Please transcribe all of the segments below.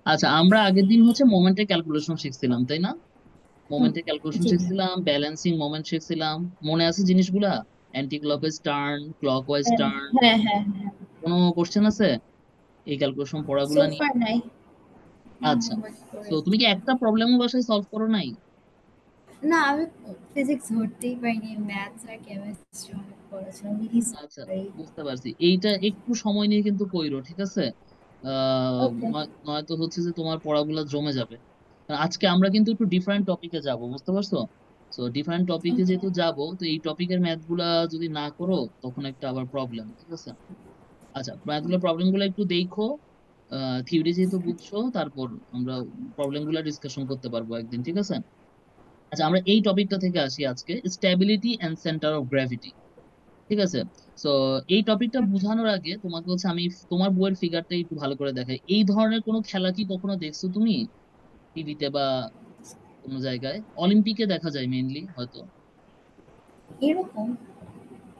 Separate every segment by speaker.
Speaker 1: আচ্ছা, আমরা আগের দিন হচ্ছে মোমেন্টের ক্যালকুলেশন শিখছিলাম, তাই না?
Speaker 2: হুম।
Speaker 1: মোমেন্টের ক্যালকুলেশন
Speaker 2: জি ম্যাম।
Speaker 1: শিখছিলাম, ব্যালেন্সিং মোমেন্ট শিখছিলাম। মনে আছে জিনিসগুলা? অ্যান্টি ক্লকওয়াইজ টার্ন, ক্লকওয়াইজ
Speaker 2: হ্যাঁ
Speaker 1: টার্ন।
Speaker 2: হ্যাঁ হ্যাঁ হ্যাঁ।
Speaker 1: কোনো কোশ্চেন আছে এই ক্যালকুলেশন
Speaker 2: সো
Speaker 1: পড়াগুলা নিয়ে?
Speaker 2: ফার নাই। না
Speaker 1: আচ্ছা,
Speaker 2: হোমওয়ার্ক
Speaker 1: তো তুমি
Speaker 2: করেছি।
Speaker 1: কি একটা প্রবলেমও বাসায় সলভ করো নাই?
Speaker 2: না আমি ফিজিক্স ধরতেই পারিনি, ম্যাথস আর কেমিস্ট্রি অনেক পড়েছিলাম, রিলি
Speaker 1: আচ্ছা,
Speaker 2: সরি।
Speaker 1: বুঝতে পারছি। এইটা একটু সময় নিয়ে কিন্তু কইরো, ঠিক আছে?
Speaker 2: ওকে।
Speaker 1: নয়তো হচ্ছে যে তোমার পড়াগুলো জমে যাবে। আর আজকে আমরা কিন্তু একটু ডিফারেন্ট টপিকে যাব, বুঝতে পারছো? তো ডিফারেন্ট টপিকে
Speaker 2: ওকে।
Speaker 1: যেহেতু যাব, তো এই টপিকের ম্যাথ গুলা যদি না করো তখন একটা আবার প্রবলেম, ঠিক আছে? আচ্ছা, ম্যাথ গুলো প্রবলেম গুলো একটু দেখো। থিওরি যেহেতু বুঝছো, তারপর আমরা প্রবলেম গুলা ডিসকাশন করতে পারবো একদিন, ঠিক আছে? আচ্ছা, আমরা এই টপিকটা থেকে আসি আজকে, stability and centre of gravity. ঠিক আছে? তো এই টপিকটা বোঝানোর আগে তোমাকে হচ্ছে আমি তোমার বইয়ের ফিগারটা একটু ভালো করে দেখাই। এই ধরনের কোনো খেলা কি কখনো দেখছো তুমি টিভিতে বা কোনো জায়গায়? অলিম্পিকে দেখা যায় মেইনলি হয়তো।
Speaker 2: এরকম।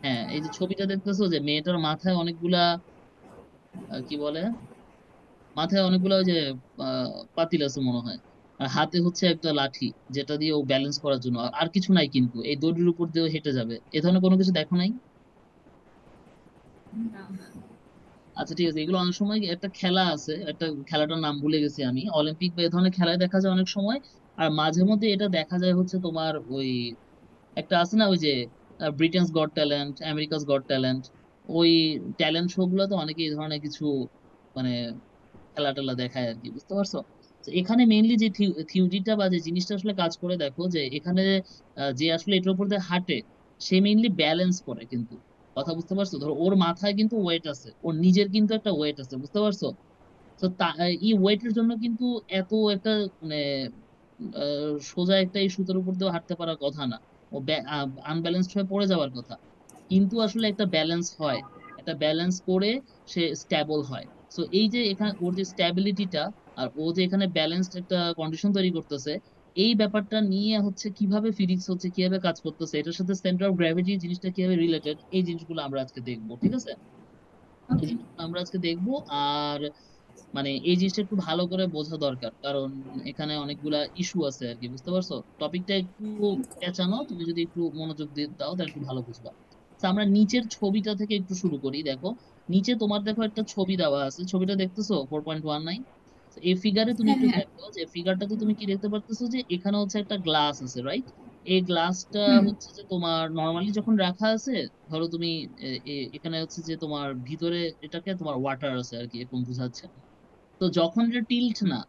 Speaker 1: হ্যাঁ, এই যে ছবিটা দেখতেছো, যে মেয়েটার মাথায় অনেকগুলা কি বলে, মাথায় অনেকগুলা ওই যে পাতিল আছে মনে হয়, আর হাতে হচ্ছে একটা লাঠি, যেটা দিয়ে ও ব্যালেন্স করার জন্য। আর কিছু নাই, কিন্তু এই দড়ির উপর দিয়েও হেঁটে যাবে। এ ধরনের কোনো কিছু দেখো নাই?
Speaker 2: না।
Speaker 1: আচ্ছা, ঠিক আছে। এগুলো অনেক সময় একটা খেলা আছে, একটা খেলাটার নাম ভুলে গেছি আমি। অলিম্পিক বা এ ধরনের খেলায় দেখা যায় অনেক সময়। আর মাঝে মধ্যে এটা দেখা যায় হচ্ছে তোমার ওই একটা আছে না, ওই যে Britain's got talent, America's got talent, ওই ট্যালেন্ট শো গুলোতে অনেকে এই ধরনের কিছু মানে খেলা টেলা দেখায় আর কি, বুঝতে পারছো? তো এখানে মেইনলি যে থিওরিটা বা যে জিনিসটা আসলে কাজ করে, দেখো যে এখানে যে আসলে এটার উপর দিয়ে হাঁটে, সে মেইনলি ব্যালেন্স করে কিন্তু। কথা বুঝতে পারছো? ধরো ওর মাথায় কিন্তু ওয়েট আছে, ওর নিজের কিন্তু একটা ওয়েট আছে, বুঝতে পারছো? তো এই ওয়েটের জন্য কিন্তু এত একটা মানে সোজা একটা এই সুতার উপর দিয়ে হাঁটতে পারার কথা না। ও আনব্যালেন্সড হয়ে পড়ে যাওয়ার কথা। কিন্তু আসলে একটা ব্যালেন্স হয়, একটা ব্যালেন্স করে সে স্ট্যাবল হয়। সো এই যে এখানে ওর যে স্ট্যাবিলিটিটা, আর ও যে এখানে ব্যালেন্সড একটা কন্ডিশন তৈরি করতেছে, এই ব্যাপারটা নিয়ে হচ্ছে কিভাবে ফিজিক্স হচ্ছে কিভাবে কাজ করতেছে, এটার সাথে সেন্টার অফ গ্র্যাভিটি জিনিসটা কিভাবে রিলেটেড, এই জিনিসগুলো আমরা আজকে দেখবো, ঠিক আছে? এই
Speaker 2: ওকে।
Speaker 1: জিনিসগুলো আমরা আজকে দেখবো। আর মানে এই জিনিসটা একটু ভালো করে বোঝা দরকার, কারণ এখানে অনেকগুলা ইস্যু আছে আর কি, বুঝতে পারছো? টপিকটা একটু পেঁচানো, তুমি যদি একটু মনোযোগ দিয়ে দাও তাহলে একটু ভালো বুঝবা। তো আমরা নিচের ছবিটা থেকে একটু শুরু করি। দেখো, নিচে তোমার দেখো একটা ছবি দেওয়া আছে, ছবিটা দেখতেছো 4.19। এই ফিগারে তুমি
Speaker 2: হ্যাঁ
Speaker 1: একটু
Speaker 2: হ্যাঁ।
Speaker 1: দেখো, যে ফিগারটাতে তুমি কি দেখতে পারতেছো, যে এখানে হচ্ছে একটা গ্লাস আছে, রাইট? এই গ্লাসটা
Speaker 2: হুম।
Speaker 1: হচ্ছে যে তোমার নর্মালি যখন রাখা আছে, ধরো তুমি এখানে হচ্ছে যে তোমার ভিতরে এটাকে তোমার ওয়াটার আছে আর কি, এরকম বোঝাচ্ছে। তো যখন এটা টিল্ট না,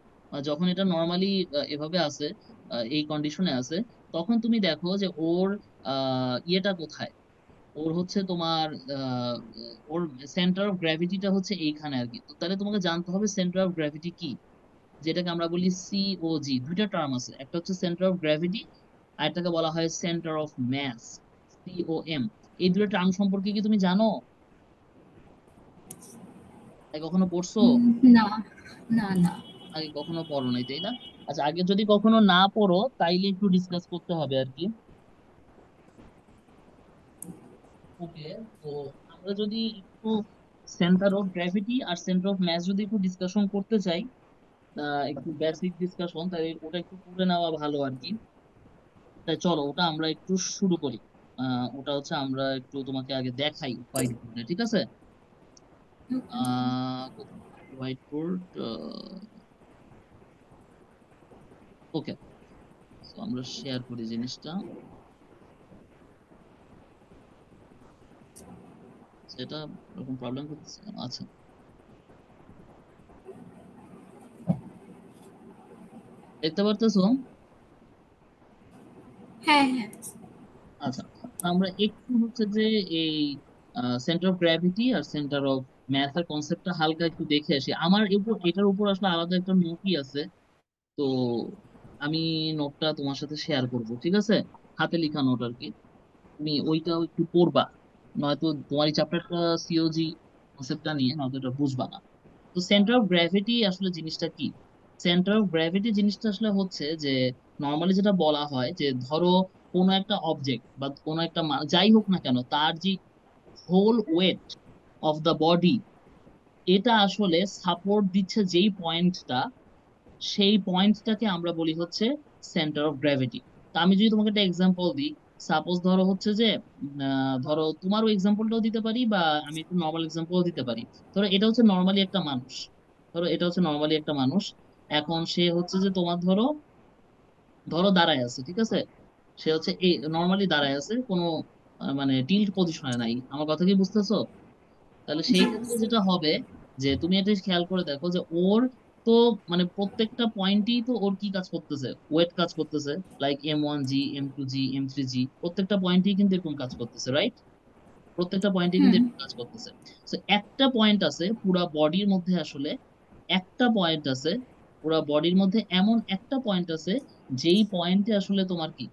Speaker 1: যখন এটা নর্মালি এভাবে আছে, এই কন্ডিশনে আছে, তখন তুমি দেখো যে ওর ইয়েটা কোথায়। ওর হচ্ছে তোমার আহ, ওর সেন্টার অফ গ্র্যাভিটিটা হচ্ছে এইখানে আর কি। তো তাহলে তোমাকে জানতে হবে সেন্টার অফ গ্র্যাভিটি কি, যেটাকে আমরা বলি সিওজি। দুইটা টার্ম আছে, একটা হচ্ছে সেন্টার অফ গ্র্যাভিটি, আর একটাকে বলা হয় সেন্টার অফ ম্যাস, সিওএম। এই দুটো টার্ম সম্পর্কে কি তুমি জানো? তাই কখনো পড়ছো?
Speaker 2: না না না।
Speaker 1: আগে কখনো পড়ো নাই, তাই না? আচ্ছা, আগে যদি কখনো না পড়ো তাইলে একটু ডিসকাস করতে হবে আর কি। ওকে, তো আমরা যদি একটু সেন্টার অফ গ্র্যাভিটি আর সেন্টার অফ ম্যাস যদি একটু ডিসকাশন করতে চাই, একটু বেসিক ডিসকাশন, তাই ওটা একটু করে নেওয়া ভালো আর কি। তাই চলো ওটা আমরা একটু শুরু করি। ওটা হচ্ছে আমরা একটু তোমাকে আগে দেখাই হোয়াইট বোর্ডে, ঠিক আছে? White board. ওকে, তো আমরা শেয়ার করি জিনিসটা, সেটা এরকম প্রবলেম করতেছে কেন? আচ্ছা, দেখতে পারতেছো?
Speaker 2: হ্যাঁ হ্যাঁ।
Speaker 1: আচ্ছা, আমরা একটু হচ্ছে যে এই সেন্টার অফ গ্র্যাভিটি আর সেন্টার অফ ম্যাথের কনসেপ্টটা হালকা একটু দেখে আসি। আমার এটার উপর আসলে আলাদা একটা নোটই আছে। তো আমি নোটটা তোমার সাথে শেয়ার করব, ঠিক আছে? হাতে লেখা নোট আর কি। তুমি ওইটাও একটু পড়বা, নয়তো তোমার এই চ্যাপ্টারটা সিওজি কনসেপ্টটা নিয়ে নয়তো এটা বুঝবা না। তো সেন্টার অফ গ্র্যাভিটি আসলে জিনিসটা কি? সেন্টার অফ গ্র্যাভিটি জিনিসটা আসলে হচ্ছে যে নর্মালি যেটা বলা হয়, যে ধরো কোনো একটা অবজেক্ট বা কোনো একটা যাই হোক না কেন, তার যে whole weight of the body, এটা আসলে সাপোর্ট দিচ্ছে যেই পয়েন্টটা, সেই পয়েন্টটাকে আমরা বলি হচ্ছে সেন্টার অফ গ্র্যাভিটি। তা আমি যদি তোমাকে একটা এক্সাম্পল দিই, সাপোজ ধরো হচ্ছে যে ধরো তোমারও এক্সাম্পলটাও দিতে পারি, বা আমি একটু নর্মাল এক্সাম্পলও দিতে পারি। ধরো এটা হচ্ছে নর্মালি একটা মানুষ, ধরো এটা হচ্ছে নর্মালি একটা মানুষ। এখন সে হচ্ছে যে তোমার ধরো ধরো দাঁড়ায় আছে, ঠিক আছে? সে হচ্ছে এই নর্মালি দাঁড়ায় আছে, কোনো মানে টিল্ট পজিশনে নাই। আমার কথা কি বুঝতেছো? তাহলে সেই
Speaker 2: জি
Speaker 1: ক্ষেত্রে
Speaker 2: বুঝতে
Speaker 1: যেটা হবে যে তুমি এটা খেয়াল করে দেখো যে ওর তো মানে প্রত্যেকটা পয়েন্টেই তো ওর কি কাজ করতেছে, ওয়েট কাজ করতেছে। লাইক M1G, M2G, M3G, প্রত্যেকটা পয়েন্টেই কিন্তু এরকম কাজ করতেছে, রাইট? প্রত্যেকটা পয়েন্টে কিন্তু
Speaker 2: হুম
Speaker 1: এরকম কাজ করতেছে। তো একটা পয়েন্ট আছে পুরা বডির মধ্যে, আসলে একটা পয়েন্ট আছে পুরা বডির মধ্যে, এমন একটা পয়েন্ট আছে যেই পয়েন্টে আসলে তোমার কি,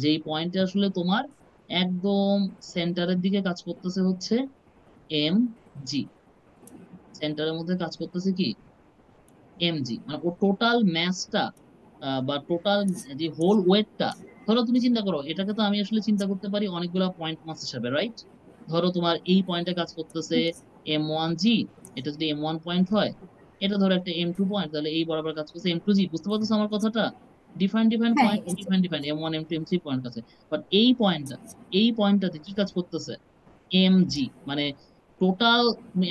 Speaker 1: যেই পয়েন্টে আসলে তোমার একদম সেন্টারের দিকে কাজ করতেছে হচ্ছে MG। সেন্টারের মধ্যে কাজ করতেছে কি MG, মানে ও টোটাল ম্যাসটা বা টোটাল যে হোল ওয়েটটা। ধরো তুমি চিন্তা করো, এটাকে তো আমি আসলে চিন্তা করতে পারি অনেকগুলো পয়েন্ট মাস হিসাবে, রাইট? ধরো তোমার এই পয়েন্টে কাজ করতেছে M1G, এটা যদি M1 পয়েন্ট হয়, এটা ধরো একটা M2 পয়েন্ট, তাহলে এই বরাবর কাজ করছে M2G। বুঝতে পারছো আমার কথাটা? ডিফারেন্ট ডিফারেন্ট
Speaker 2: হ্যাঁ
Speaker 1: পয়েন্ট,
Speaker 2: বুঝতে
Speaker 1: different different M1, M2, M3 point আছে। বাট এই পয়েন্টটাতে কি কাজ করতেছে MG, মানে টোটাল।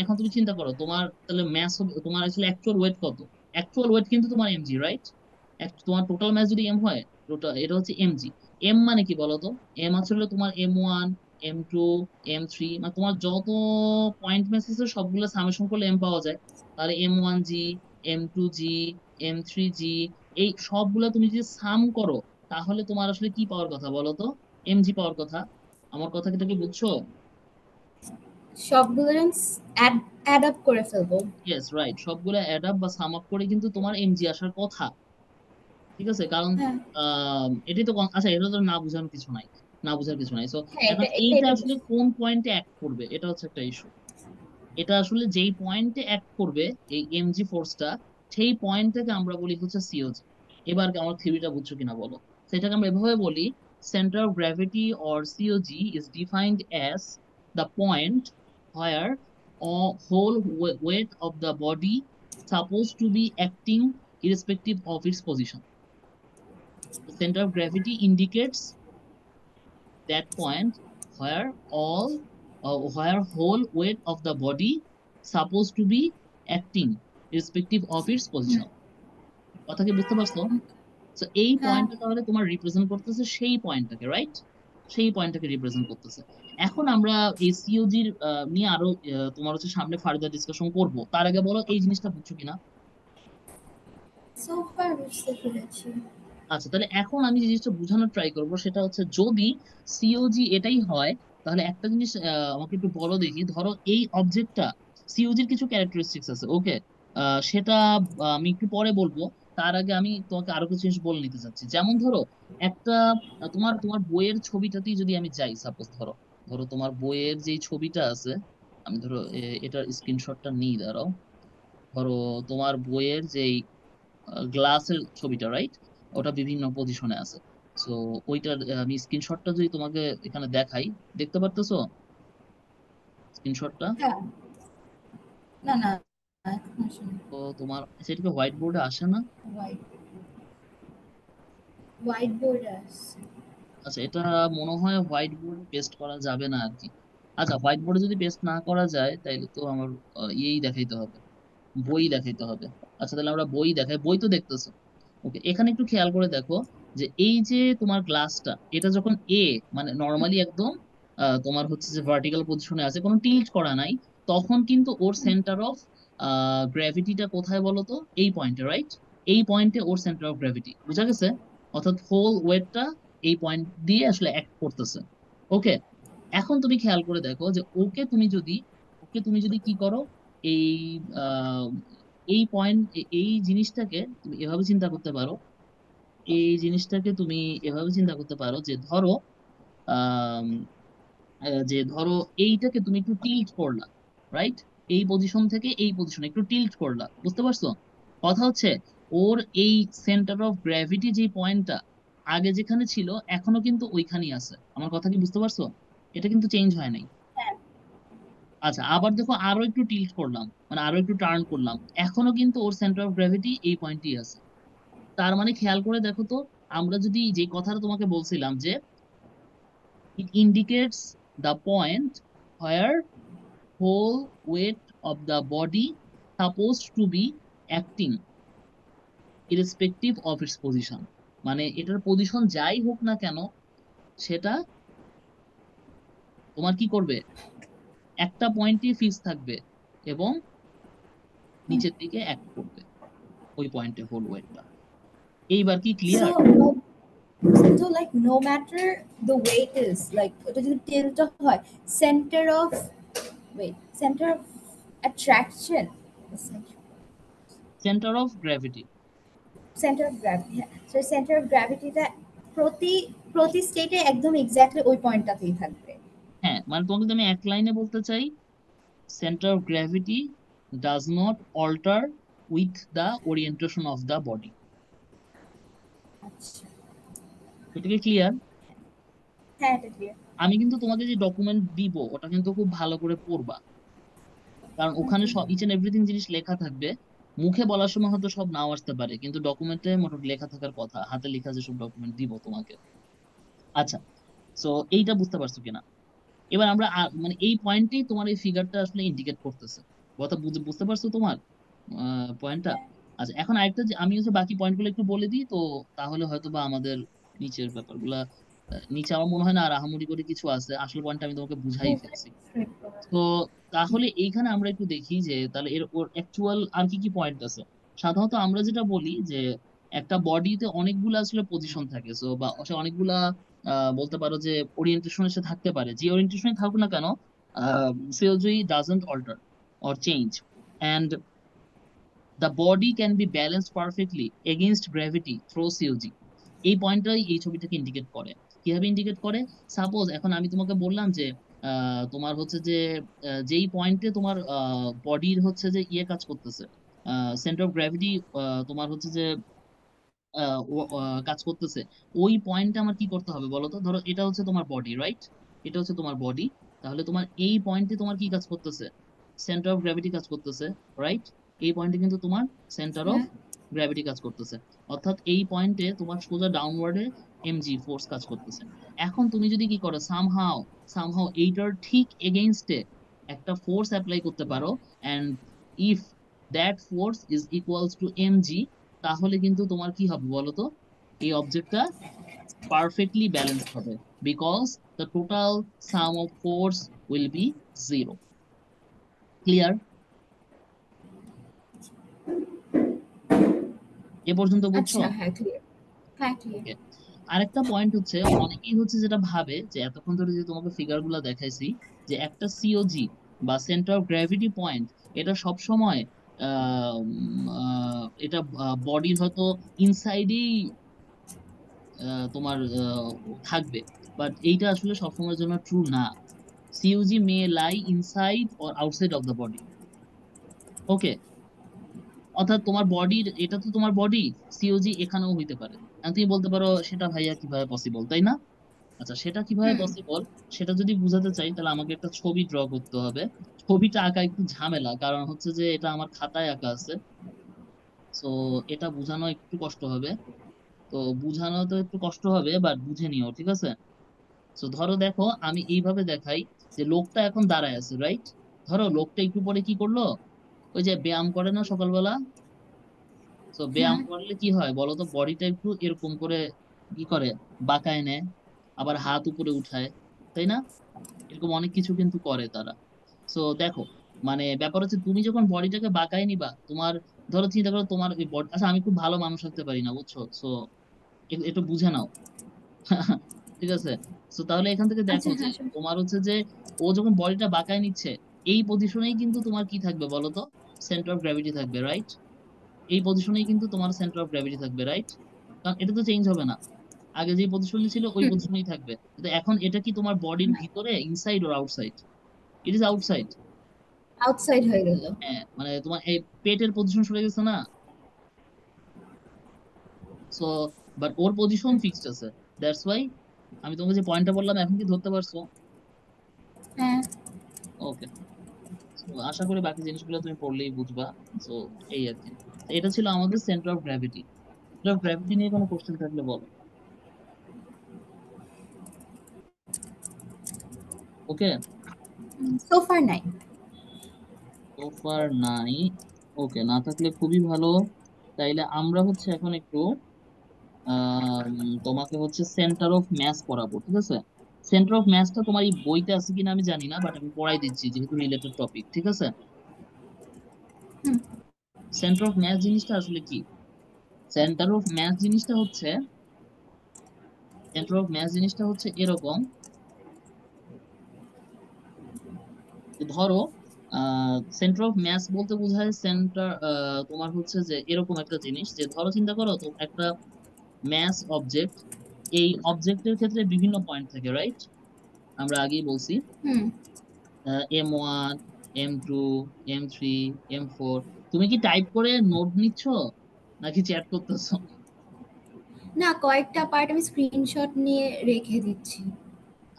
Speaker 1: এখন তুমি চিন্তা করো, তোমার তাহলে ম্যাস হবে, তোমার আসলে অ্যাকচুয়াল ওয়েট কত? অ্যাকচুয়াল ওয়েট কিন্তু তোমার MG, রাইট? তোমার টোটাল ম্যাচ যদি M হয়, টোটাল এটা হচ্ছে MG। এম মানে কি বলতো? এম আসলে তোমার M1, M2, M3, মানে তোমার যত পয়েন্ট ম্যাচ আছে সবগুলো সামেশন করলে এম পাওয়া যায়। তাহলে M1G, M2G, M3G, এই সবগুলো তুমি যদি সাম করো, তাহলে তোমার আসলে কি পাওয়ার কথা বলো তো? MG পাওয়ার কথা। আমার কথা কি বুঝছো?
Speaker 2: সবগুলো অ্যাড অ্যাড আপ করে ফেলবো।
Speaker 1: ইয়েস, রাইট, সবগুলো অ্যাড আপ বা সাম আপ করে কিন্তু তোমার MG আসার কথা। ঠিক আছে, কারণ
Speaker 2: হ্যাঁ
Speaker 1: এটাই তো আচ্ছা, এটা তো না বোঝানোর কিছু নাই, না বোঝার কিছু নাই। তো
Speaker 2: হ্যাঁ
Speaker 1: এখন
Speaker 2: এটাই
Speaker 1: এইটা
Speaker 2: তো
Speaker 1: আসলে
Speaker 2: বুঝতে।
Speaker 1: কোন পয়েন্টে অ্যাক্ট করবে, এটা হচ্ছে একটা ইস্যু। এটা আসলে যেই পয়েন্টে অ্যাক্ট করবে এই MG ফোর্সটা, সেই পয়েন্টটাকে আমরা বলি হচ্ছে COG। এবার আমার থিওরিটা বুঝছো কিনা বলো? সেটাকে আমরা এভাবে বলি: centre of gravity or COG is defined as the point where whole weight of the body suppose to be acting irrespective of its position. The center of gravity indicates that point where where whole weight of the body supposed to be acting irrespective of its
Speaker 2: hmm,
Speaker 1: position. কথা কি বুঝতে পারছো? তো এই
Speaker 2: হ্যাঁ
Speaker 1: পয়েন্টটা তাহলে তোমার রিপ্রেজেন্ট করতেছে সেই পয়েন্টটাকে, রাইট? সেই পয়েন্টটাকে রিপ্রেজেন্ট করতেছে। এখন আমরা এই সিওজির নিয়ে আরো তোমার হচ্ছে সামনে ফার্দার ডিসকাশন করব। তার আগে বলো এই জিনিসটা বুঝছো কিনা।
Speaker 2: সো ফার বুঝতে পেরেছি।
Speaker 1: আচ্ছা, তাহলে এখন আমি যে জিনিসটা বোঝানোর ট্রাই করবো সেটা হচ্ছে, যদি সিওজি এটাই হয়, তাহলে একটা জিনিস আমাকে একটু বলো দেখি। ধরো এই অবজেক্টটা, সিওজির কিছু ক্যারেক্টারিস্টিক্স আছে, ওকে? সেটা আমি একটু পরে বলবো। তার আগে আমি তোমাকে আরো কিছু জিনিস বলে নিতে চাচ্ছি। যেমন ধরো একটা তোমার তোমার বইয়ের ছবিটাতেই যদি আমি যাই, সাপোজ ধরো, ধরো তোমার বইয়ের যে ছবিটা আছে, আমি ধরো এটার স্ক্রিনশটটা নিই, দাঁড়াও। ধরো তোমার বইয়ের যেই গ্লাসের ছবিটা, রাইট? ওটা বিভিন্ন পজিশনে আছে। সো ওইটার আমি স্ক্রিনশটটা যদি তোমাকে এখানে দেখাই, দেখতে পারতেছো স্ক্রিনশটটা?
Speaker 2: হ্যাঁ না না এখন আসেনি।
Speaker 1: তো তোমার সেটাকে হোয়াইট বোর্ডে আসে না?
Speaker 2: হোয়াইট হোয়াইট বোর্ড আছে।
Speaker 1: আচ্ছা, এটা মনে হয় হোয়াইট বোর্ডে পেস্ট করা যাবে না আর কি। আচ্ছা, হোয়াইট বোর্ডে যদি পেস্ট না করা যায়, তাহলে তো আমার ইয়েই দেখাইতে হবে, বই দেখাইতে হবে। আচ্ছা, তাহলে আমরা বই দেখাই, বই তো দেখতেছো। ওকে, এখানে একটু খেয়াল করে দেখো যে এই যে তোমার গ্লাসটা, এটা যখন মানে নর্মালি একদম তোমার হচ্ছে যে ভার্টিক্যাল পজিশনে আছে, কোনো টিল্ট করা নাই, তখন কিন্তু ওর সেন্টার অফ গ্র্যাভিটিটা কোথায় বলো তো? এই পয়েন্টে, রাইট? এই পয়েন্টে ওর সেন্টার অফ গ্র্যাভিটি, বুঝা গেছে? অর্থাৎ হোল ওয়েটটা এই পয়েন্ট দিয়ে আসলে অ্যাক্ট করতেছে। ওকে, এখন তুমি খেয়াল করে দেখো যে ওকে তুমি যদি কি করো, এই আহ, এই পয়েন্ট, এই জিনিসটাকে তুমি এভাবে চিন্তা করতে পারো, এই জিনিসটাকে তুমি এভাবে চিন্তা করতে পারো যে ধরো আম, যে ধরো এইটাকে তুমি একটু টিল্ট করলা, রাইট? এই পজিশন থেকে এই পজিশনে একটু টিল্ট করলা, বুঝতে পারছো? কথা হচ্ছে, ওর এই সেন্টার অফ গ্র্যাভিটি যে পয়েন্টটা আগে যেখানে ছিল, এখনো কিন্তু ওইখানেই আছে। আমার কথা কি বুঝতে পারছো? এটা কিন্তু চেঞ্জ হয় নাই।
Speaker 2: হ্যাঁ
Speaker 1: আচ্ছা, আবার দেখো আরো একটু টিল্ট করলাম, মানে আরো একটু টার্ন করলাম, এখনো কিন্তু ওর সেন্টার অফ গ্র্যাভিটি এই পয়েন্টই আছে। তার মানে খেয়াল করে দেখো তো, আমরা যদি যে কথাটা তোমাকে বলছিলাম যে it indicates the point where whole weight of the body supposed to be acting irrespective of its position, মানে এটার পজিশন যাই হোক না কেন সেটা তোমার কি করবে, একটা পয়েন্টই ফিক্স থাকবে এবং নিচের দিকে অ্যাক্ট করবে ওই পয়েন্টে হোল ওয়েটটা। এইবার কি clear?
Speaker 2: So like no matter the weight is like ওটা যদি tilt হয় center of center of attraction,
Speaker 1: centre of gravity.
Speaker 2: center of gravity, হ্যাঁ so center of gravity টা প্রতি প্রতি স্টেটে একদম এক্স্যাক্টলি ওই পয়েন্টটাতেই থাকবে।
Speaker 1: হ্যাঁ, মানে তোমাকে যদি আমি এক লাইনে বলতে চাই, center of gravity does not alter with the orientation of the body।
Speaker 2: আচ্ছা,
Speaker 1: এটা কি ক্লিয়ার?
Speaker 2: হ্যাঁ এটা ক্লিয়ার।
Speaker 1: আমি কিন্তু তোমাকে যে ডকুমেন্ট দিব ওটা কিন্তু খুব ভালো করে পড়বা, কারণ ওখানে সব ইচ এন্ড এভরিথিং জিনিস লেখা থাকবে। মুখে বলার সময় হয়তো সব নাও আসতে পারে, কিন্তু ডকুমেন্টে মোটামুটি লেখা থাকার কথা, হাতে লেখা যেসব ডকুমেন্ট দিব তোমাকে। আচ্ছা, সো এইটা বুঝতে পারছো কিনা? এবার আমরা মানে এই পয়েন্টেই তোমার এই ফিগারটা আসলে ইন্ডিকেট করতেছে। কথা বুঝতে পারছো তোমার পয়েন্টটা? আচ্ছা, এখন আরেকটা যে আমি হচ্ছে বাকি পয়েন্টগুলো একটু বলে দিই তো, তাহলে হয়তো বা আমাদের নিচের ব্যাপারগুলা নিচে আমার মনে হয় না আর আহামরি করে কিছু আছে, আসল পয়েন্টটা আমি তোমাকে বুঝাই ফেলছি। তো তাহলে এইখানে আমরা একটু দেখি যে তাহলে এর ওর অ্যাকচুয়াল আর কি কি পয়েন্ট আছে। সাধারণত আমরা যেটা বলি যে একটা বডিতে অনেকগুলা আসলে পজিশন থাকে, সো বা অনেকগুলা বলতে পারো যে ওরিয়েন্টেশন এসে থাকতে পারে, যে ওরিয়েন্টেশনে থাকুক না কেন COG doesn't alter or change, and the body can be balanced perfectly against gravity through COG. এই পয়েন্টটাই এই ছবিটাকে ইন্ডিকেট করে। কিভাবে ইন্ডিকেট করে? সাপোজ এখন আমি তোমাকে বললাম যে তোমার হচ্ছে যে যেই পয়েন্টে তোমার বডির হচ্ছে যে ইয়ে কাজ করতেছে, সেন্টার অফ গ্র্যাভিটি তোমার হচ্ছে যে কাজ করতেছে, ওই পয়েন্টে আমার কি করতে হবে বলো তো? ধরো এটা হচ্ছে তোমার বডি, রাইট? এটা হচ্ছে তোমার বডি। তাহলে তোমার এই পয়েন্টে তোমার কি কাজ করতেছে? সেন্টার অফ গ্র্যাভিটি কাজ করতেছে, রাইট? এই পয়েন্টে কিন্তু তোমার সেন্টার অফ
Speaker 2: হ্যাঁ
Speaker 1: গ্র্যাভিটি কাজ করতেছে, অর্থাৎ এই পয়েন্টে তোমার সোজা ডাউনওয়ার্ডে এমজি ফোর্স কাজ করতেছে। এখন তুমি যদি কি করো, সামহাও সামহাও এইটার ঠিক এগেইনস্টে একটা ফোর্স অ্যাপ্লাই করতে পারো, and if that force is equals to MG, তাহলে কিন্তু তোমার কি হবে বলো তো? এই অবজেক্টটা পারফেক্টলি ব্যালেন্সড হবে, because the total sum of force will be zero. Clear? এ পর্যন্ত বুঝছো?
Speaker 2: আচ্ছা, হ্যাঁ ক্লিয়ার, হ্যাঁ ক্লিয়ার।
Speaker 1: ওকে। আরেকটা পয়েন্ট হচ্ছে, অনেকেই হচ্ছে যেটা ভাবে যে এতক্ষণ ধরে যে তোমাকে ফিগার গুলা দেখাইছি, যে একটা সিওজি বা সেন্টার অফ গ্র্যাভিটি পয়েন্ট, এটা সব সময় এটা বডির হয়তো ইনসাইডেই তোমার থাকবে, বাট এইটা আসলে সবসময়ের জন্য ট্রু না। COG may lie inside or outside of the body. Okay, অর্থাৎ তোমার বডির, এটা তো তোমার বডি, সিওজি এখানেও হইতে পারে। এখন তুমি বলতে পারো সেটা ভাইয়া কিভাবে পসিবল, তাই না? আচ্ছা, সেটা কিভাবে
Speaker 2: হুম।
Speaker 1: পসিবল সেটা যদি বুঝাতে চাই, তাহলে আমাকে একটা ছবি ড্র করতে হবে। ছবিটা আঁকা একটু ঝামেলা, কারণ হচ্ছে যে এটা আমার খাতায় আঁকা আছে, তো এটা বোঝানো একটু কষ্ট হবে। তো বুঝানো তো একটু কষ্ট হবে, বাট বুঝে নিও, ঠিক আছে? তো ধরো দেখো আমি এইভাবে দেখাই, যে লোকটা এখন দাঁড়ায় আছে, রাইট? ধরো লোকটা একটু পরে কি করলো, ওই যে ব্যায়াম করে না সকালবেলা, তো ব্যায়াম
Speaker 2: হ্যাঁ
Speaker 1: করলে কি হয় বলো তো? বডিটা একটু এরকম করে কি করে, বাঁকায় নেয়, আবার হাত উপরে উঠায়, তাই না? এরকম অনেক কিছু কিন্তু করে তারা। সো দেখো, মানে ব্যাপার হচ্ছে তুমি যখন বডিটাকে বাঁকায় নিবা, তোমার ধরো চিন্তা করো তোমার ওই বডি, আচ্ছা আমি খুব ভালো মানুষ হতে পারি না বুঝছো, সো একটু বুঝে নাও। ঠিক আছে? তো তাহলে এখান থেকে দেখো
Speaker 2: আচ্ছা,
Speaker 1: যে
Speaker 2: হ্যাঁ শুনছি।
Speaker 1: তোমার হচ্ছে যে ও যখন বডিটা বাঁকায় নিচ্ছে, এই পজিশনেই কিন্তু তোমার কি থাকবে বলো তো? সেন্টার অফ গ্র্যাভিটি থাকবে, রাইট? এই পজিশনেই কিন্তু তোমার সেন্টার অফ গ্র্যাভিটি থাকবে, রাইট? কারণ এটা তো চেঞ্জ হবে না, আগে যে পজিশনে ছিল ওই
Speaker 2: হুম।
Speaker 1: পজিশনেই থাকবে। কিন্তু এখন এটা কি তোমার বডির ভিতরে, inside or outside? It is outside.
Speaker 2: Outside হয়ে গেল।
Speaker 1: হ্যাঁ, মানে তোমার এই পেটের পজিশন সরে গেছে না? So but or position fixed আছে, দ্যাটস ওয়াই আমি তোমাকে যে পয়েন্টটা বললাম, এখন কি ধরতে পারছো?
Speaker 2: হ্যাঁ
Speaker 1: ওকে। তো আশা করি বাকি জিনিসগুলো তুমি পড়লেই বুঝবা। তো এই আর কি, তো এটা ছিল আমাদের সেন্টার অফ গ্র্যাভিটি। গ্র্যাভিটি নিয়ে কোনো কোশ্চেন থাকলে বলো। ওকে,
Speaker 2: So far নাই।
Speaker 1: সো ফার নাই। ওকে, না থাকলে খুবই ভালো। তাইলে আমরা হচ্ছে এখন একটু তোমাকে হচ্ছে সেন্টার অফ ম্যাস পড়াবো, ঠিক আছে? সেন্টার অফ ম্যাসটা তোমার এই বইতে আছে কিনা আমি জানি না, বাট আমি পড়াই দিচ্ছি যেহেতু রিলেটেড টপিক, ঠিক আছে?
Speaker 2: হুম।
Speaker 1: সেন্টার অফ ম্যাস জিনিসটা আসলে কি? সেন্টার অফ ম্যাস জিনিসটা হচ্ছে সেন্টার অফ ম্যাস জিনিসটা হচ্ছে এরকম যে ধরো সেন্টার অফ ম্যাস বলতে বোঝায় সেন্টার, তোমার হচ্ছে যে এরকম একটা জিনিস, যে ধরো চিন্তা করো তো একটা ম্যাস অবজেক্ট, এই অবজেক্টের ক্ষেত্রে বিভিন্ন পয়েন্ট থাকে, রাইট? আমরা আগেই বলছি
Speaker 2: হুম।
Speaker 1: M1, M2, M3, M4। তুমি কি টাইপ করে নোট নিচ্ছ নাকি চ্যাট করতেছো?
Speaker 2: না, কয়েকটা পার্ট আমি স্ক্রিনশট নিয়ে রেখে দিচ্ছি।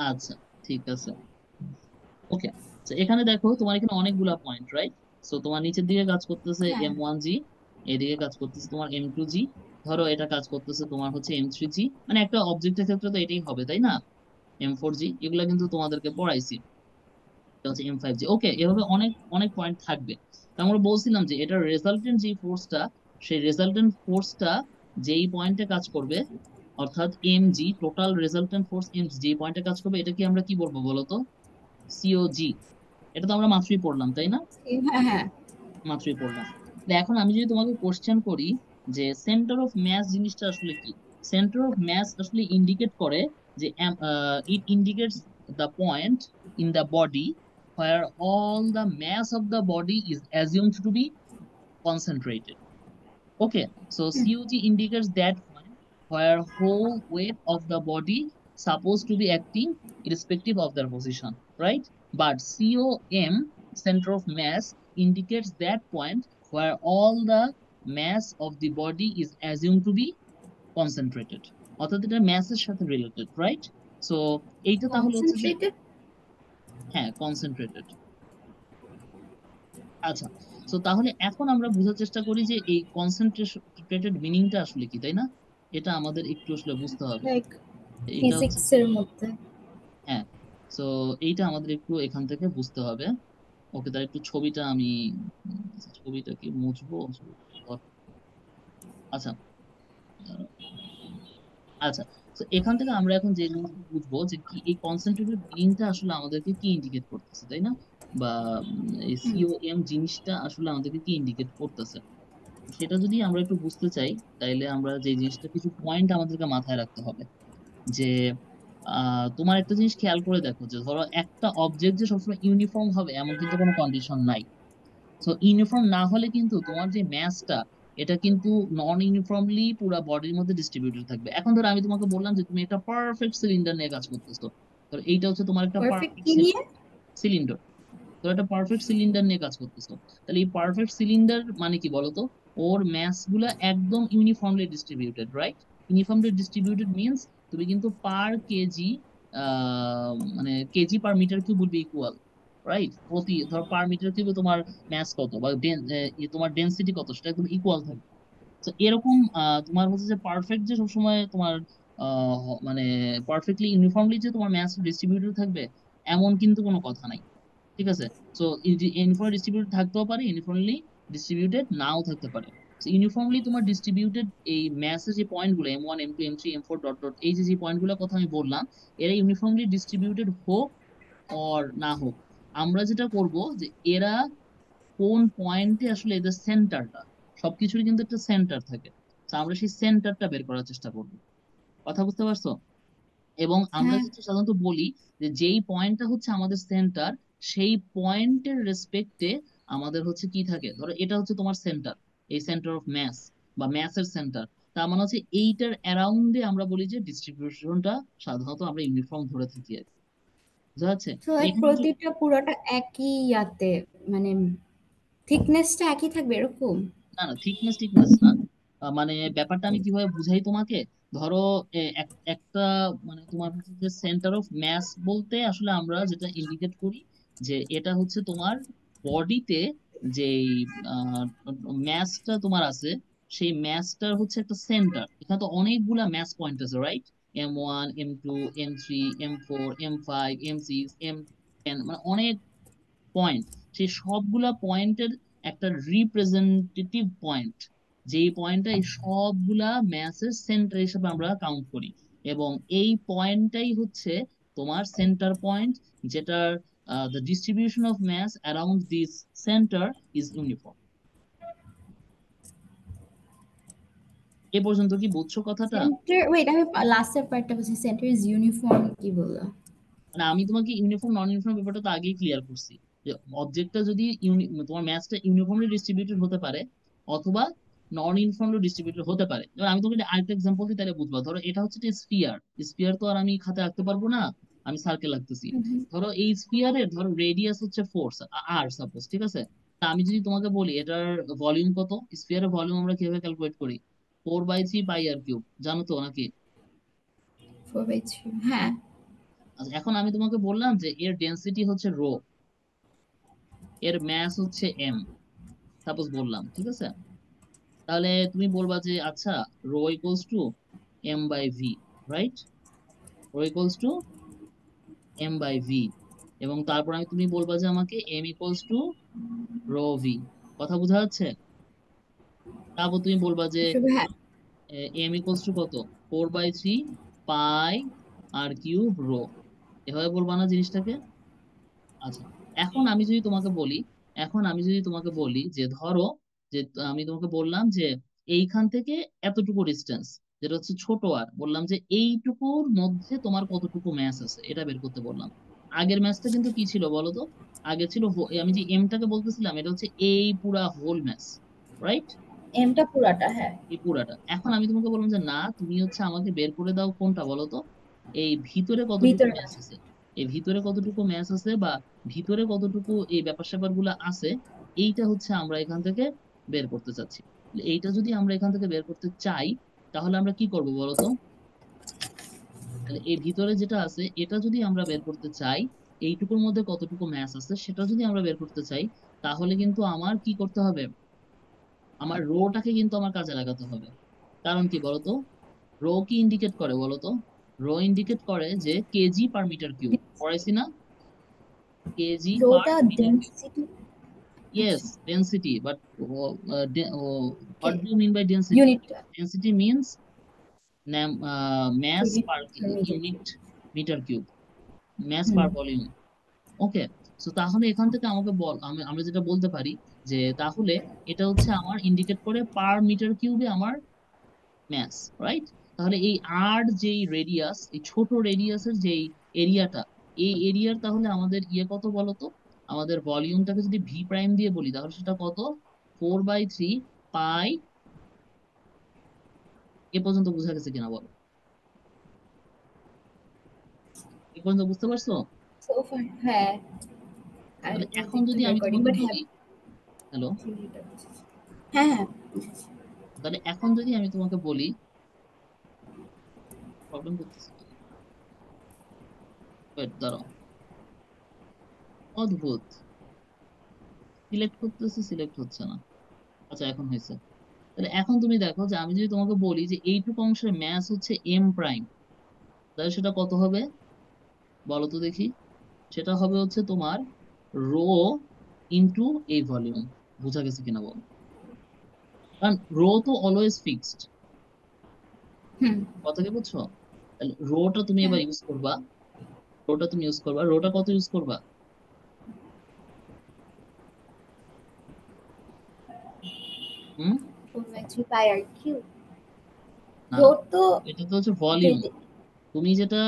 Speaker 1: আচ্ছা, ঠিক আছে। ওকে, তো এখানে দেখো তোমার এখানে অনেকগুলা পয়েন্ট, রাইট? সো তোমার নিচের দিকে কাজ করতেছে
Speaker 2: হ্যাঁ।
Speaker 1: M1G, এদিকে কাজ করতেছে তোমার M2G, ধরো এটা কাজ করতেছে তোমার হচ্ছে M3G, মানে একটা অবজেক্টের ক্ষেত্রে তো এটাই হবে, তাই না? M4G, এগুলা কিন্তু তোমাদেরকে পড়াইছি। এটা হচ্ছে M5G। ওকে, এভাবে অনেক অনেক পয়েন্ট থাকবে। তো আমরা বলছিলাম যে এটা রেজাল্টেন্ট যে ফোর্সটা, সেই রেজাল্টেন্ট ফোর্সটা যেই পয়েন্টে কাজ করবে, অর্থাৎ MG, total resultant force MG যেই পয়েন্টে কাজ করবে, এটাকে আমরা কি বলবো বলতো? সিওজি। এটা তো আমরা মাত্রই পড়লাম, তাই না?
Speaker 2: হ্যাঁ, হ্যাঁ।
Speaker 1: মাত্রই পড়লাম। তো এখন আমি যদি তোমাকে কোশ্চেন করি যে সেন্টার অফ ম্যাস জিনিসটা আসলে কি? সেন্টার অফ ম্যাস আসলে ইন্ডিকেট করে যে ইট indicates the point in the body where all the mass of the body is assumed to be concentrated. Okay, so COG indicates that point where whole weight of the body supposed to be acting irrespective of their position, right? But COM, center of mass, indicates that point where all the mass of the body is assumed to be concentrated. অর্থাৎ এটা ম্যাসের সাথে related, right? So এইটা তাহলে হচ্ছে যে,
Speaker 2: concentrated.
Speaker 1: হ্যাঁ, concentrated. আচ্ছা, তো তাহলে এখন আমরা বোঝার চেষ্টা করি যে এই কনসেন্ট্রেটেড মিনিংটা আসলে কি, তাই না? এটা আমাদের একটু আসলে বুঝতে হবে।
Speaker 2: লাইক
Speaker 1: এইটা হচ্ছে,
Speaker 2: ফিজিক্সের মধ্যে।
Speaker 1: হ্যাঁ, তো এইটা আমাদের একটু এখান থেকে বুঝতে হবে। ওকে, তার একটু ছবিটা আমি ছবিটা কি মুছবো? আচ্ছা, আচ্ছা, তো এখান থেকে আমরা এখন যে জিনিসটা বুঝবো যে কি এই কনসেন্ট্রেটেড মিনিংটা আসলে আমাদেরকে কি ইন্ডিকেট করতেছে, তাই না? বা এই
Speaker 2: হুম।
Speaker 1: সিওএম জিনিসটা আসলে আমাদেরকে কি ইন্ডিকেট করতেছে, সেটা যদি আমরা একটু বুঝতে চাই, তাইলে আমরা যে জিনিসটা, কিছু পয়েন্ট আমাদেরকে মাথায় রাখতে হবে। যে তোমার একটা জিনিস খেয়াল করে দেখো, যে ধরো একটা অবজেক্ট যে সবসময় ইউনিফর্ম হবে এমন কিন্তু কোনো কন্ডিশন নাই। তো ইউনিফর্ম না হলে কিন্তু তোমার যে ম্যাসটা, এটা কিন্তু নন ইউনিফর্মলি পুরো বডির মধ্যে ডিস্ট্রিবিউটেড থাকবে। এখন ধরো আমি তোমাকে বললাম যে তুমি একটা পারফেক্ট সিলিন্ডার নিয়ে কাজ করতেছো, তো এইটা হচ্ছে তোমার একটা
Speaker 2: পারফেক্ট
Speaker 1: পারফেক্ট
Speaker 2: কি নিয়ে?
Speaker 1: সিলিন্ডার। তো একটা পারফেক্ট সিলিন্ডার নিয়ে কাজ করতেছো, তাহলে এই পারফেক্ট সিলিন্ডার মানে কি বলতো? ওর ম্যাস গুলা একদম uniformly distributed, right? Uniformly distributed means তুমি কিন্তু পার কেজি, মানে KG per metre cube will be equal, right? প্রতি ধর পার মিটার কিউবে তোমার ম্যাস কত বা তোমার ডেনসিটি কত, সেটা একদম ইকুয়াল থাকবে। তো এরকম তোমার হচ্ছে যে পারফেক্ট যে সবসময় তোমার মানে পারফেক্টলি ইউনিফর্মলি যে তোমার ম্যাস ডিস্ট্রিবিউটেড থাকবে এমন কিন্তু কোনো কথা নাই, ঠিক আছে? সো ইউনিফর্মলি ডিস্ট্রিবিউটেড থাকতেও পারে, ইউনিফর্মলি ডিস্ট্রিবিউটেড নাও থাকতে পারে। ইউনিফর্মলি তোমার ডিস্ট্রিবিউটেড এই ম্যাসের যে পয়েন্ট গুলো M1, M2, M3, M4 dot dot, এই যে যে পয়েন্ট গুলোর কথা আমি বললাম, এরা ইউনিফর্মলি ডিস্ট্রিবিউটেড হোক অর না হোক, আমরা যেটা করব যে এরা কোন পয়েন্টে আসলে এদের সেন্টারটা, সবকিছুরই কিন্তু একটা সেন্টার থাকে, তো আমরা সেই সেন্টারটা বের করার চেষ্টা করব। কথা বুঝতে পারছো? এবং আমরা
Speaker 2: হ্যাঁ।
Speaker 1: যেটা সাধারণত বলি যে যেই পয়েন্টটা হচ্ছে আমাদের সেন্টার, সেই পয়েন্টের রেসপেক্টে আমাদের হচ্ছে কি থাকে, ধরো এটা হচ্ছে তোমার সেন্টার, এই সেন্টার অফ ম্যাস বা ম্যাসের সেন্টার, তার মানে হচ্ছে এইটার অ্যারাউন্ডে আমরা বলি যে ডিস্ট্রিবিউশনটা সাধারণত আমরা ইউনিফর্ম ধরে থাকি আর কি। বুঝা যাচ্ছে?
Speaker 2: তো
Speaker 1: তো
Speaker 2: লাইক
Speaker 1: এখানে যে,
Speaker 2: প্রতিটা পুরোটা একই ইয়াতে, মানে থিকনেসটা একই থাকবে এরকম?
Speaker 1: না না, থিকনেস থিকনেস না। মানে ব্যাপারটা আমি কিভাবে বুঝাই তোমাকে, ধরো একটা, মানে তোমার হচ্ছে যে সেন্টার অফ ম্যাস বলতে আসলে আমরা যেটা ইন্ডিকেট করি যে এটা হচ্ছে তোমার বডিতে যেই ম্যাসটা তোমার আছে, সেই ম্যাসটার হচ্ছে একটা সেন্টার। এখানে তো অনেকগুলা ম্যাস পয়েন্ট আছে, right? M1, M2, M3, M4, M5, M6, M10, মানে অনেক পয়েন্ট। সেই সবগুলা পয়েন্টের একটা রিপ্রেজেন্টেটিভ পয়েন্ট, যেই পয়েন্টটা এই সবগুলা ম্যাসের সেন্টার হিসেবে আমরা কাউন্ট করি, এবং এই পয়েন্টটাই হচ্ছে তোমার সেন্টার পয়েন্ট, যেটার the distribution of mass around this centre is uniform. এ পর্যন্ত কি বুঝছো কথাটা?
Speaker 2: সেন্টার, ওয়েট, আমি লাস্টের পার্টটা বলছি, সেন্টার ইজ ইউনিফর্ম কি বললো?
Speaker 1: মানে আমি তোমাকে ইউনিফর্ম নন ইউনিফর্ম ব্যাপারটা তো আগেই ক্লিয়ার করছি, যে অবজেক্টটা যদি তোমার ম্যাথটা ইউনিফর্মলি ডিস্ট্রিবিউটেড হতে পারে, অথবা নন ইউনিফর্মলি ডিস্ট্রিবিউটেড হতে পারে। এবার আমি তোমাকে যদি আরেকটা এক্সাম্পল দিই তাহলে বুঝবা। ধরো এটা হচ্ছে স্ফিয়ার। স্ফিয়ার তো আর আমি খাতে রাখতে পারবো না, আমি সার্কেল রাখতেছি। ধরো এই স্ফিয়ারের ধরো রেডিয়াস হচ্ছে 4 আর সাপোজ, ঠিক আছে? তা আমি যদি তোমাকে বলি এটার ভলিউম কত, স্ফিয়ারের ভলিউম আমরা কিভাবে ক্যালকুলেট করি? 4/3 πr কিউব, জানো তো নাকি?
Speaker 2: 4/3, হ্যাঁ।
Speaker 1: আচ্ছা, এখন আমি তোমাকে বললাম যে এর ডেনসিটি হচ্ছে রো, এর ম্যাস হচ্ছে এম, সাপোজ বললাম, ঠিক আছে? তাহলে তুমি বলবা যে আচ্ছা, rho equals to M/V, right? Rho equals to M/V, এবং তারপর তুমি বলবা যে আমাকে M equals to rho V. কথা বোঝা যাচ্ছে? তারপর তুমি বলবা যে
Speaker 2: হ্যাঁ।
Speaker 1: M ইকুয়ালস টু কত, 4/3 πr কিউব রো। এভাবে বলবা না জিনিসটাকে? আচ্ছা, এখন আমি যদি তোমাকে বলি, যে ধরো, যে আমি তোমাকে বললাম যে এইখান থেকে এতটুকু ডিস্টেন্স, যেটা হচ্ছে ছোট আর, বললাম যে এইটুকুর মধ্যে তোমার কতটুকু ম্যাচ আছে এটা বের করতে বললাম। আগের ম্যাচটা কিন্তু কি ছিল বলো তো? আগে ছিল আমি যে এমটাকে বলতেছিলাম এটা হচ্ছে এই পুরা হোল ম্যাচ, রাইট?
Speaker 2: এমটা পুরাটা, হ্যাঁ।
Speaker 1: এই পুরাটা। এখন আমি তোমাকে বললাম যে না, তুমি হচ্ছে আমাকে বের করে দাও কোনটা বলো তো, এই ভিতরে কতটুকু
Speaker 2: ভিতরে
Speaker 1: ম্যাচ আছে, এই ভিতরে কতটুকু ম্যাচ আছে, বা ভিতরে কতটুকু এই ব্যাপার স্যাপার গুলা আছে, এইটা হচ্ছে আমরা এখান থেকে বের করতে চাচ্ছি। এইটা যদি আমরা এখান থেকে বের করতে চাই, তাহলে আমরা কি করব বলো তো? তাহলে এই ভিতরে যেটা আছে এটা যদি আমরা বের করতে চাই, এইটুকুর মধ্যে কতটুকু ম্যাচ আছে সেটা যদি আমরা বের করতে চাই, তাহলে কিন্তু আমার কি করতে হবে? আমার রোটাকে কিন্তু আমার কাজে লাগাতে হবে। কারণ কি বলতো? রো কি ইন্ডিকেট করে বলতো? রো ইন্ডিকেট করে যে কেজি পার মিটার কিউব, পড়াইছি না? কেজি পার
Speaker 2: রোটা
Speaker 1: মিটার কিউব।
Speaker 2: ডেনসিটি।
Speaker 1: ইয়েস,
Speaker 2: আচ্ছা,
Speaker 1: density, but
Speaker 2: okay,
Speaker 1: what do you mean by density?
Speaker 2: ইউনিটটা
Speaker 1: density means mass
Speaker 2: KG
Speaker 1: per
Speaker 2: per metre
Speaker 1: unit
Speaker 2: cube.
Speaker 1: meter cube, mass
Speaker 2: হুম।
Speaker 1: per volume. Okay, so তাহলে এখান থেকে আমাকে বল, আমরা যেটা বলতে পারি যে তাহলে এটা হচ্ছে আমার ইন্ডিকেট করে পার মিটার কিউবে আমার ম্যাস, রাইট? তাহলে এই আর যেই রেডিয়াস, এই ছোট রেডিয়াসের যেই এরিয়াটা, এই এরিয়ার তাহলে আমাদের ইয়ে কত বলতো? আমাদের ভলিউমটাকে যদি ভি প্রাইম দিয়ে বলি তাহলে সেটা কত? 4/3 পাই। এ পর্যন্ত বোঝা গেছে কিনা বলো? এ পর্যন্ত বুঝতে পারছো?
Speaker 2: সো ফার, হ্যাঁ। আই
Speaker 1: তাহলে
Speaker 2: ডোন্ট
Speaker 1: এখন
Speaker 2: থিংক টু
Speaker 1: যদি আমি
Speaker 2: রেকর্ডিং
Speaker 1: তোমাকে
Speaker 2: বাট হ্যাভ।
Speaker 1: বলি, হ্যালো,
Speaker 2: হ্যাঁ, হ্যাঁ, বুঝেছি।
Speaker 1: তাহলে এখন যদি আমি তোমাকে বলি, প্রবলেম করতেছি, ওয়েট দাঁড়াও, অদ্ভুত, সিলেক্ট করতেছি, সিলেক্ট হচ্ছে না। আচ্ছা, এখন হয়েছে। তাহলে এখন তুমি দেখো যে আমি যদি তোমাকে বলি যে এইটুকু অংশের ম্যাস হচ্ছে এম প্রাইম, তাহলে সেটা কত হবে বলো তো দেখি? সেটা হবে হচ্ছে তোমার রো ইন্টু এই ভলিউম। বোঝা গেছে কিনা বলো? কারণ রো তো অলওয়েজ ফিক্সড,
Speaker 2: হুম।
Speaker 1: কথা কি বুঝছো? তাহলে রোটা তুমি
Speaker 2: হ্যাঁ।
Speaker 1: এবার ইউজ করবা, রোটা কত ইউজ করবা? হুম?
Speaker 2: 4/3 পাই আর কিউব।
Speaker 1: না,
Speaker 2: রো তো
Speaker 1: এটা তো হচ্ছে ভলিউম। তুমি যেটা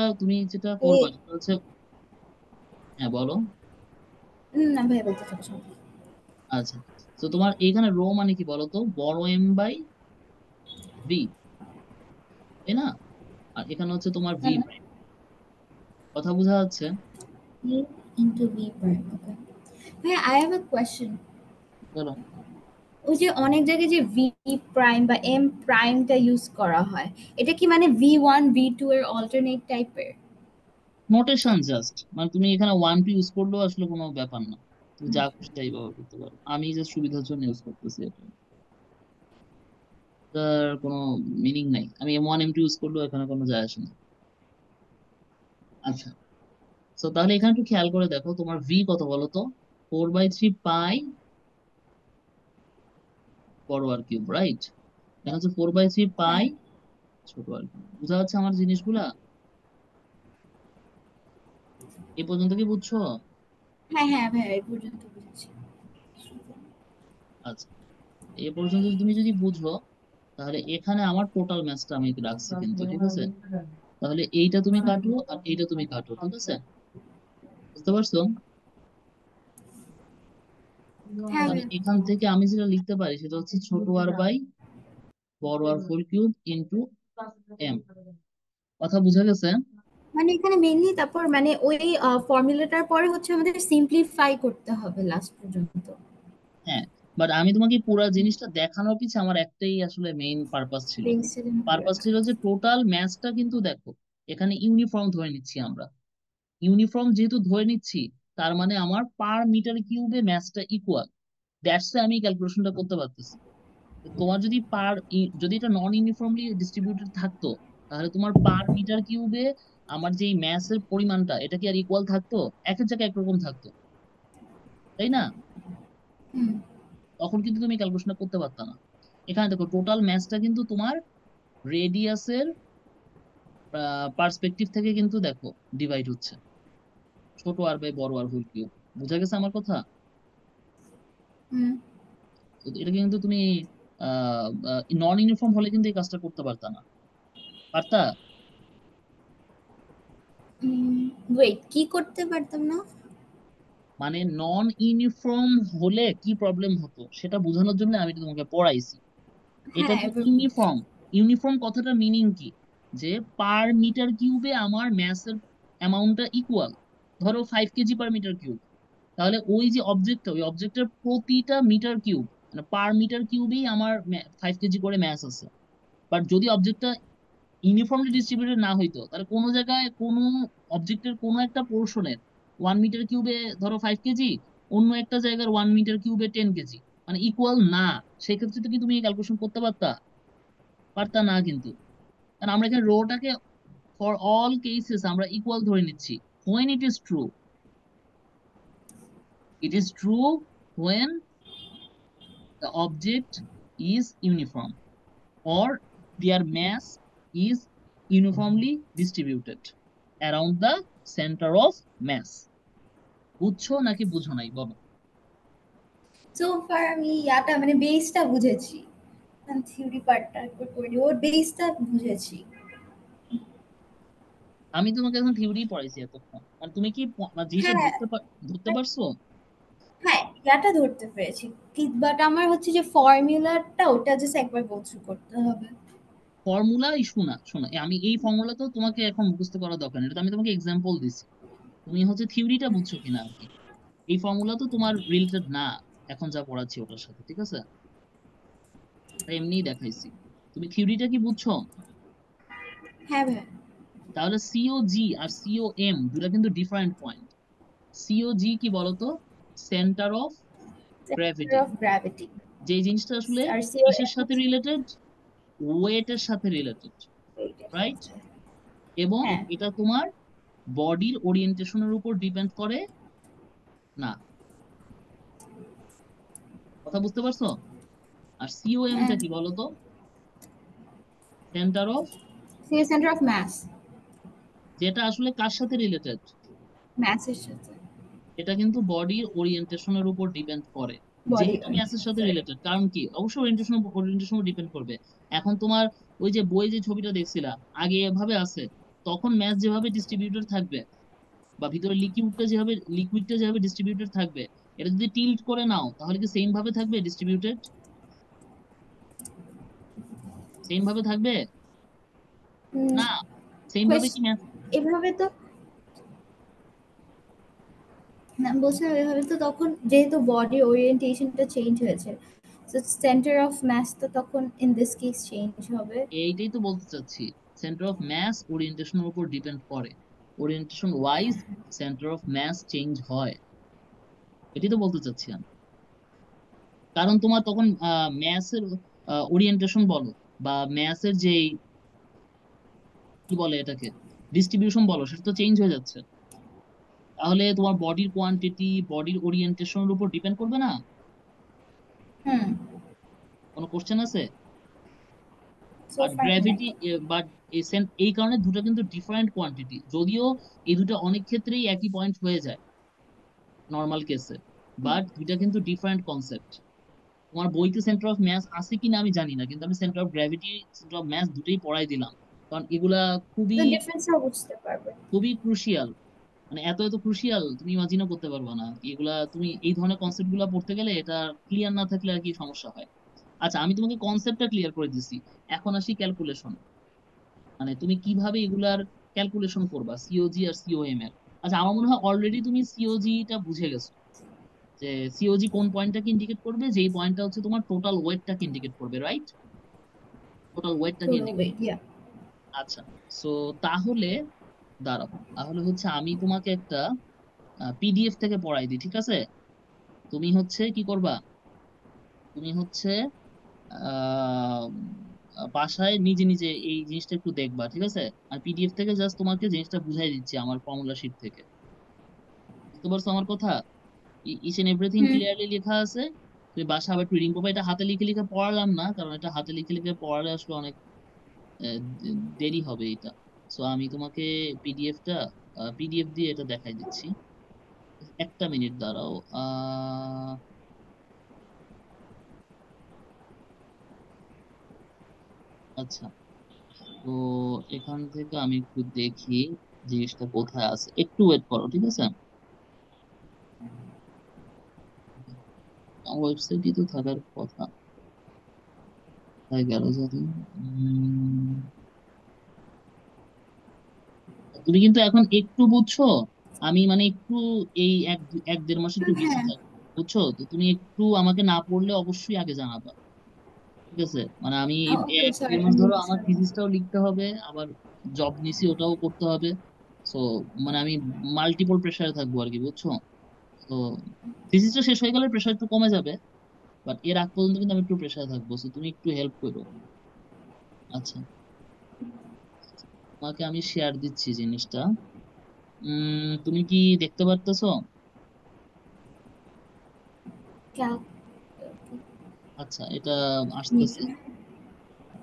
Speaker 1: করবা সেটা হচ্ছে, হ্যাঁ বলো।
Speaker 2: না ভাই, বলতে থাকো সমস্যা নেই।
Speaker 1: আচ্ছা, তো তোমার এইখানে রো মানে কি বলো তো? বড় এম বাই ভি, তাই না? আর এখানে হচ্ছে তোমার
Speaker 2: না,
Speaker 1: ভি
Speaker 2: না,
Speaker 1: প্রাইম। কথা বোঝা যাচ্ছে?
Speaker 2: E into V prime, okay. ভাইয়া, I have a question.
Speaker 1: বলো।
Speaker 2: ওই যে অনেক জায়গায় যে ভি প্রাইম বা এম প্রাইমটা ইউজ করা হয়, এটা কি মানে V1 V2 এর অল্টারনেট টাইপের?
Speaker 1: নোটেশন জাস্ট, মানে তুমি এখানে 1 2 ইউজ করলেও আসলে কোনো ব্যাপার না, তুমি যা খুশি তাই ব্যবহার করতে পারো, আমি জাস্ট সুবিধার জন্য ইউজ করতেছি এটা। তার কোনো মিনিং নাই, আমি M1 M2 ইউজ করলেও এখানে কোনো যায় আসে না। আচ্ছা, তো তাহলে এখানে একটু খেয়াল করে দেখো, তোমার ভি কত বলো তো? 4/3 পাই বড় আর কিউব, রাইট? দেখা যাচ্ছে 4/3 পাই
Speaker 2: হ্যাঁ
Speaker 1: ছোট আর কিউব। বুঝা যাচ্ছে আমার জিনিসগুলা? এ পর্যন্ত কি বুঝছো?
Speaker 2: হ্যাঁ হ্যাঁ ভাই, এই পর্যন্ত বুঝেছি।
Speaker 1: আচ্ছা, এ পর্যন্ত তুমি যদি বুঝো, তাহলে এখানে আমার টোটাল ম্যাথটা আমি রাখছি কিন্তু, ঠিক আছে? তাহলে এইটা তুমি কাটো আর এইটা তুমি কাটো, ঠিক আছে? বুঝতে পারছো?
Speaker 2: হ্যাঁ
Speaker 1: তাহলে
Speaker 2: ভাই।
Speaker 1: এখান থেকে আমি যেটা লিখতে পারি সেটা হচ্ছে ছোট আর বাই বড় আর হোল কিউব ইন্টু এম। কথা বুঝা গেছে?
Speaker 2: মানে এখানে মেইনলি তারপর মানে ওই ফর্মুলাটার পরে হচ্ছে আমাদের সিম্পলিফাই করতে হবে লাস্ট পর্যন্ত।
Speaker 1: হ্যাঁ, বাট আমি তোমাকে পুরো জিনিসটা দেখানোর পিছে আমার একটাই আসলে মেইন পারপাস ছিল।
Speaker 2: বেসিক
Speaker 1: পারপাস ছিল যে টোটাল ম্যাথটা কিন্তু দেখো, এখানে ইউনিফর্ম ধরে নিচ্ছি আমরা। ইউনিফর্ম যেহেতু ধরে নিচ্ছি, তার মানে আমার পার মিটার কিউবে ম্যাথটা ইকুয়াল। দ্যাটস আমি ক্যালকুলেশনটা করতে পারতেছি। তোমার যদি যদি এটা নন ইউনিফর্মলি ডিস্ট্রিবিউটেড থাকতো, তাহলে তোমার পার মিটার কিউবে আমার যেই ম্যাসের পরিমাণটা, এটা কি আর ইকুয়াল থাকতো? একের জায়গায় একরকম থাকতো, তাই না?
Speaker 2: হুম।
Speaker 1: তখন কিন্তু তুমি ক্যালকুলেশনটা করতে পারতা না। এখানে দেখো টোটাল ম্যাসটা কিন্তু তোমার রেডিয়াসের পার্সপেক্টিভ থেকে কিন্তু দেখো ডিভাইড হচ্ছে, ছোট আর বাই বড় আর হোল কিউব। বুঝা গেছে আমার কথা?
Speaker 2: হুম।
Speaker 1: তো এটা কিন্তু তুমি নন ইউনিফর্ম হলে কিন্তু এই কাজটা করতে পারতা না। পারতা?
Speaker 2: ওয়েট, কি করতে পারতাম না?
Speaker 1: মানে নন ইউনিফর্ম হলে কি প্রবলেম হতো সেটা বোঝানোর জন্য আমি এটা তোমাকে পড়াইছি। এটা
Speaker 2: হ্যাঁ
Speaker 1: তো
Speaker 2: এবার বুঝছি।
Speaker 1: ইউনিফর্ম। ইউনিফর্ম কথাটার মিনিং কি? যে পার মিটার কিউবে আমার ম্যাসের অ্যামাউন্টটা ইকুয়াল। ধরো 5 কেজি পার মিটার কিউব, তাহলে ওই যে অবজেক্টটা, ওই অবজেক্টের প্রতিটা মিটার কিউব, মানে পার মিটার কিউবেই আমার 5 কেজি করে ম্যাস আছে। বাট যদি অবজেক্টটা ইউনিফর্মলি ডিস্ট্রিবিউটেড না হইতো, তাহলে কোনো জায়গায় কোনো অবজেক্টের কোনো একটা পোর্শনের 1 মিটার কিউবে ধরো 5 কেজি, অন্য একটা জায়গার 1 মিটার কিউবে 10 কেজি, মানে ইকুয়াল না। সেক্ষেত্রে তো কি তুমি ক্যালকুলেশন করতে পারতা? পারতা না কিন্তু। কারণ আমরা এখানে রোটাকে ফর অল কেসেস আমরা ইকুয়াল ধরে নিচ্ছি। When it is true, it is true when the object is uniform or their mass is uniformly distributed around the center of mass। বুঝছো নাকি বুঝো নাই বলো?
Speaker 2: সো ফার আমি ইয়াটা মানে বেসটা বুঝেছি, থিওরি পার্টটা একবার করে নিই, ওর বেসটা বুঝেছি।
Speaker 1: আমি তোমাকে এখন থিওরি পড়াইছি এতক্ষণ, আর তুমি কি মানে জিনিসটা
Speaker 2: হ্যাঁ
Speaker 1: ধরতে পারছো?
Speaker 2: হ্যাঁ, ইয়াটা ধরতে পেরেছি। কি বাট আমার হচ্ছে যে ফর্মুলাটা ওটা জাস্ট একবার গো থ্রু করতে হবে।
Speaker 1: ফর্মুলা ইস্যু না, শোনো, আমি এই ফর্মুলা তো তোমাকে এখন মুখস্থ করার দরকার নেই, এটা তো আমি তোমাকে এক্সাম্পল দিছি। তুমি হচ্ছে থিওরিটা বুঝছো কিনা আর কি। এই ফর্মুলা তো তোমার রিলেটেড না এখন যা পড়াচ্ছি ওটার সাথে, ঠিক আছে? তাই এমনিই দেখাইছি। তুমি থিওরিটা কি বুঝছো?
Speaker 2: হ্যাঁ ভাই।
Speaker 1: তাহলে সিও জি আর সিও এম দুটা কিন্তু ডিফারেন্ট পয়েন্ট। সিও জি কি বলতো? Centre of
Speaker 2: centre
Speaker 1: gravity.
Speaker 2: Of gravity.
Speaker 1: যে জিনিসটা আসলে
Speaker 2: আর
Speaker 1: কিসের
Speaker 2: সিওএম
Speaker 1: সাথে
Speaker 2: হচ্ছে
Speaker 1: রিলেটেড? ওয়েটের সাথে রিলেটেড,
Speaker 2: ওয়েটের
Speaker 1: রাইট?
Speaker 2: সাথে।
Speaker 1: এবং
Speaker 2: হ্যাঁ।
Speaker 1: এটা তোমার বডির ওরিয়েন্টেশনের উপর ডিপেন্ড করে না। কথা বুঝতে পারছো? আর সিওএম টা
Speaker 2: হ্যাঁ,
Speaker 1: কি বলতো? Centre of,
Speaker 2: centre of mass.
Speaker 1: যেটা আসলে কার সাথে রিলেটেড?
Speaker 2: ম্যাসের সাথে।
Speaker 1: এটা কিন্তু বডির ওরিয়েন্টেশনের উপর ডিপেন্ড করে।
Speaker 2: বডি
Speaker 1: যেহেতু ম্যাথের সাথে
Speaker 2: সরি।
Speaker 1: রিলেটেড, কারণ কি, অবশ্যই ওরিয়েন্টেশন ওরিয়েন্টেশন ডিপেন্ড করবে। এখন তোমার ওই যে বই যে ছবিটা দেখছিলা, আগে এভাবে আছে, তখন ম্যাথ যেভাবে ডিস্ট্রিবিউটেড থাকবে, বা ভিতরে লিকুইডটা যেভাবে ডিস্ট্রিবিউটেড থাকবে, এটা যদি টিল্ট করে নাও তাহলে কি সেম ভাবে থাকবে ডিস্ট্রিবিউটেড? সেম ভাবে থাকবে না। সেম ভাবে কি ম্যাথ?
Speaker 2: এভাবে তো না, বলছিলাম এভাবে তো তখন যেহেতু বডি ওরিয়েন্টেশনটা চেঞ্জ হয়েছে, সো সেন্টার অফ মাস তো তখন ইন দিস কেস চেঞ্জ হবে।
Speaker 1: এইটাই তো বলতে চাচ্ছি, সেন্টার অফ ম্যাস ওরিয়েন্টেশনের উপর ডিপেন্ড করে। Orientation wise centre of mass change হয়, এটাই তো বলতে চাচ্ছি আমি। কারণ তোমার তখন ম্যাথের ওরিয়েন্টেশন বলো, বা ম্যাসের যেই কি বলে এটাকে ডিস্ট্রিবিউশন বলো, সেটা তো চেঞ্জ হয়ে যাচ্ছে। তাহলে তোমার বডির কোয়ান্টিটি, বডির ওরিয়েন্টেশনের উপর ডিপেন্ড করবে না?
Speaker 2: হুম।
Speaker 1: কোনো কোশ্চেন আছে?
Speaker 2: সো
Speaker 1: বাট
Speaker 2: ফার নাই।
Speaker 1: গ্র্যাভিটি, বাট এই কারণে দুটো কিন্তু ডিফারেন্ট কোয়ান্টিটি, যদিও এই দুটো অনেক ক্ষেত্রেই একই পয়েন্ট হয়ে যায় নর্মাল কেসে, বাট দুইটা কিন্তু ডিফারেন্ট কনসেপ্ট। তোমার বইতে সেন্টার অফ ম্যাস আছে কিনা আমি জানি না, কিন্তু আমি centre of gravity, centre of mass দুটোই পড়াই দিলাম, কারণ এগুলা খুবই
Speaker 2: তো ডিফারেন্সটা বুঝতে পারবে।
Speaker 1: খুবই ক্রুশিয়াল। মানে এত এত ক্রুশিয়াল তুমি ইমাজিনও করতে পারবে না এগুলা। তুমি এই ধরনের কনসেপ্ট গুলা পড়তে গেলে এটা ক্লিয়ার না থাকলে আর কি সমস্যা হয়। আচ্ছা, আমি তোমাকে কনসেপ্টটা ক্লিয়ার করে দিছি, এখন আসি ক্যালকুলেশন। মানে তুমি কিভাবে এগুলার ক্যালকুলেশন করবা সিওজি আর সিওএম এর। আচ্ছা, আমার মনে হয় অলরেডি তুমি সিওজি টা বুঝে গেছো, যে সিওজি কোন পয়েন্টটাকে ইন্ডিকেট করবে, যেই পয়েন্টটা হচ্ছে তোমার টোটাল ওয়েটটাকে ইন্ডিকেট করবে, রাইট? টোটাল ওয়েটটাকে
Speaker 2: টোটাল
Speaker 1: ইন্ডিকেট।
Speaker 2: Weight, yeah.
Speaker 1: আচ্ছা, সো তাহলে দাঁড়াও, তাহলে হচ্ছে আমি তোমাকে একটা পিডিএফ থেকে পড়াই দিই, ঠিক আছে? তুমি হচ্ছে কি করবা, তুমি হচ্ছে আহ বাসায় নিজে নিজে এই জিনিসটা একটু দেখবা, ঠিক আছে? আর পিডিএফ থেকে জাস্ট তোমাকে জিনিসটা বুঝাই দিচ্ছি আমার ফর্মুলা শিট থেকে। বুঝতে পারছো আমার কথা? Each and everything
Speaker 2: hmm.
Speaker 1: Clearly লেখা আছে। তুমি বাসা আবার একটু রিডিং করবা। এটা হাতে লিখে লিখে পড়ালাম না, কারণ এটা হাতে লিখে লিখে পড়ালে আসলে অনেক দেরি হবে এটা। সো আমি তোমাকে পিডিএফটা পিডিএফ দিয়ে এটা দেখাই দিচ্ছি। একটা মিনিট দাঁড়াও। আচ্ছা, তো এখান থেকে আমি একটু দেখি জিনিসটা কোথায় আছে, একটু ওয়েট করো, ঠিক আছে? ওয়েবসাইটই তো থাকার কথা, তাই গেল জানি। উম, তুমি কিন্তু এখন একটু বুঝছো। আমি মানে একটু এই এক দেড় মাস একটু বিজি
Speaker 2: হ্যাঁ।
Speaker 1: থাকবো, বুঝছো তো? তুমি একটু আমাকে না পড়লে অবশ্যই আগে জানাবা, ঠিক আছে? মানে আমি এই
Speaker 2: ওকে
Speaker 1: এক
Speaker 2: স্যার,
Speaker 1: দেড় মাস
Speaker 2: আমি
Speaker 1: ধরো আমার
Speaker 2: বুঝলাম।
Speaker 1: থিসিসটাও লিখতে হবে, আবার জব নিছি ওটাও করতে হবে। সো মানে আমি মাল্টিপল প্রেসারে থাকবো আর কি, বুঝছো? তো থিসিসটা শেষ হয়ে গেলে প্রেশার একটু কমে যাবে, বাট এর আগ পর্যন্ত কিন্তু আমি একটু প্রেশারে থাকবো, সো তুমি একটু হেল্প করো। আচ্ছা, তোমাকে আমি শেয়ার দিচ্ছি জিনিসটা। তুমি কি দেখতে পারতেছো?
Speaker 2: ক্যাল।
Speaker 1: আচ্ছা, এটা আসতেছে।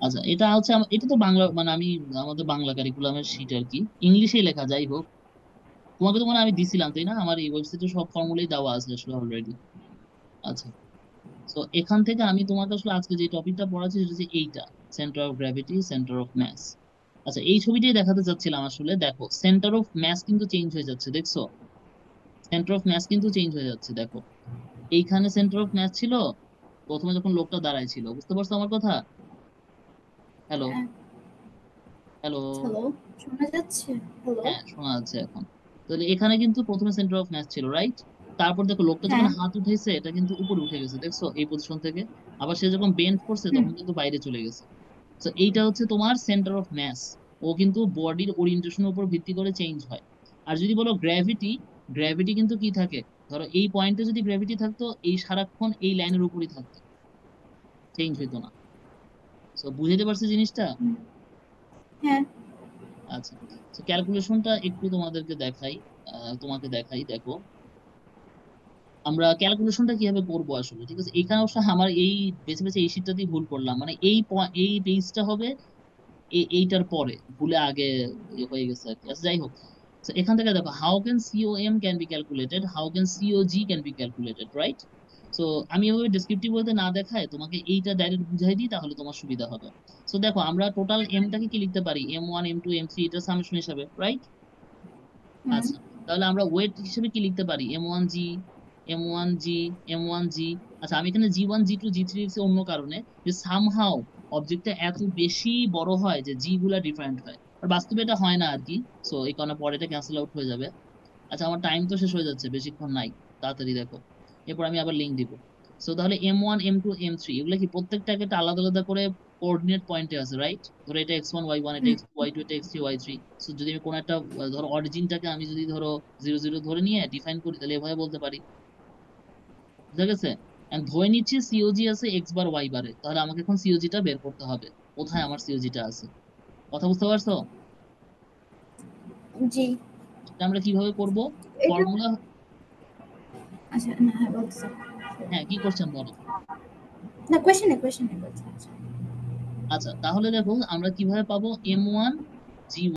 Speaker 1: আচ্ছা, এটা হচ্ছে এটা তো বাংলা, মানে আমি আমাদের বাংলা কারিকুলামের শীট আর কি, ইংলিশেই লেখা, যাই হোক। তোমাকে তো মানে আমি দিছিলাম তাই না, আমার এই ওয়েবসাইটে সব ফর্মুলাই দেওয়া আছে আসলে অলরেডি। আচ্ছা, তো এখান থেকে আমি তোমাকে আসলে আজকে যে টপিকটা পড়াচ্ছি সেটা হচ্ছে এইটা, centre of gravity, centre of mass. আচ্ছা, এই ছবিটাই দেখাতে চাচ্ছিলাম আসলে। দেখো, সেন্টার অফ ম্যাস কিন্তু চেঞ্জ হয়ে যাচ্ছে, দেখছো? সেন্টার অফ ম্যাস কিন্তু চেঞ্জ হয়ে যাচ্ছে, দেখো। এইখানে সেন্টার অফ ম্যাস ছিল প্রথমে যখন লোকটা দাঁড়ায় ছিল, বুঝতে পারছো আমার কথা? হ্যালো?
Speaker 2: হ্যাঁ।
Speaker 1: হ্যালো?
Speaker 2: হ্যালো, শোনা যাচ্ছে? হ্যালো।
Speaker 1: হ্যাঁ, শোনা যাচ্ছে এখন। তাহলে এখানে কিন্তু প্রথমে সেন্টার অফ ম্যাস ছিল, রাইট? তারপর দেখো লোকটা যখন
Speaker 2: হ্যাঁ।
Speaker 1: হাত উঠেছে এটা কিন্তু উপরে উঠে গেছে, দেখছো, এই পজিশন থেকে। আবার সে যখন বেন্ড করছে
Speaker 2: হুম।
Speaker 1: তখন কিন্তু বাইরে চলে গেছে। তো এইটা হচ্ছে তোমার সেন্টার অফ ম্যাস। ও কিন্তু বডির ওরিয়েন্টেশনের উপর ভিত্তি করে চেঞ্জ হয়। আর যদি বলো গ্র্যাভিটি, গ্র্যাভিটি কিন্তু কি থাকে, ধরো এই পয়েন্টে যদি গ্র্যাভিটি থাকতো, এই সারাক্ষণ এই লাইনের উপরই থাকতো, চেঞ্জ হইতো না। তো বুঝতে পারছো জিনিসটা?
Speaker 2: হুম। হ্যাঁ।
Speaker 1: আচ্ছা, তো ক্যালকুলেশনটা একটু তোমাদেরকে দেখাই, তোমাকে দেখাই, দেখো আমরা ক্যালকুলেশনটা কিভাবে করবো আসলে, ঠিক আছে? এখানে অবশ্য আমার এই বেছে বেছে এই শীটটাতেই ভুল করলাম, মানে এই পেজটা হবে এইটার পরে, ভুলে আগে হয়ে গেছে আর কি। আচ্ছা, যাই হোক। So, এখান থেকে দেখো, how can COM can be calculated, how can COG can be calculated, right? So আমি ওই ডেসক্রিপটিভ বলতে না দেখায় তোমাকে এইটা ডাইরেক্ট বুঝাই দিই, তাহলে তোমার সুবিধা হবে। সো দেখো, আমরা টোটাল এমটাকে কি লিখতে পারি, M1 M2 M3, এটা সামেশন হিসাবে, রাইট?
Speaker 2: হুম।
Speaker 1: আচ্ছা, তাহলে আমরা ওয়েট হিসেবে কি লিখতে পারি, M1G, M1G, M1G। আচ্ছা, আমি এখানে G1 G2 G3 লিখছি অন্য কারণে, যে সামহাও অবজেক্টটা এত বেশি বড় হয় যে জি গুলা ডিফারেন্ট হয়, আর বাস্তবে এটা হয় না আর কি। সো এই কারণে পরে এটা ক্যান্সেল আউট হয়ে যাবে। আচ্ছা, আমার টাইম তো শেষ হয়ে যাচ্ছে, বেশিক্ষণ নাই, তাড়াতাড়ি দেখো। এরপর আমি আবার লিঙ্ক দিব। সো তাহলে M1 M2 M3 এগুলো কি প্রত্যেকটাকে একটা আলাদা আলাদা করে কোঅর্ডিনেট পয়েন্টে আছে, রাইট? ধরো এটা x1 y1, এটা
Speaker 2: হুম।
Speaker 1: x2 y2, এটা x3 y3। সো যদি আমি কোনো একটা ধরো অরিজিনটাকে আমি যদি ধরো 0 0 ধরে নিয়ে ডিফাইন করি, তাহলে এভাবে বলতে পারি, বুঝা গেছে? And ধরে নিচ্ছি সিওজি আছে এক্স বার ওয়াই বারে, তাহলে আমাকে এখন সিওজিটা বের করতে হবে। কোথায় আমার সিওজিটা আছে। কথা বুঝতে পারছো?
Speaker 2: জি।
Speaker 1: এটা আমরা কিভাবে করব?
Speaker 2: এটা
Speaker 1: ফর্মুলা।
Speaker 2: আচ্ছা না হ্যাঁ বলতেছি।
Speaker 1: হ্যাঁ, কি কোশ্চেন বলো।
Speaker 2: না কোয়েশ্চেন বলছি।
Speaker 1: আচ্ছা, তাহলে দেখো আমরা কিভাবে পাবো M1 G1